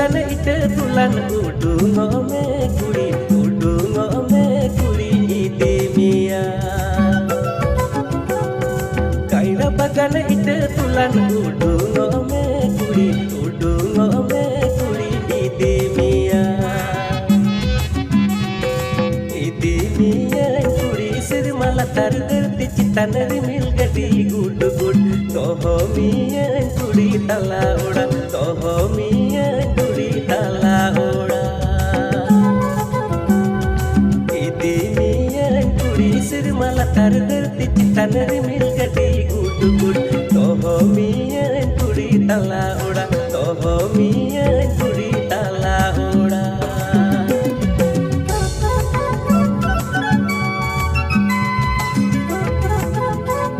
bagan ite tulan udung me kuri ide mia kaira bagan ite tulan udung me kuri ide mia kuri sirmala tar derti citan rimil gadi gud toho mia kuri tala oda toho mia kuri tala oda ide mia kuri sirmala tar derti citan rimil gadi gud toho mia kuri tala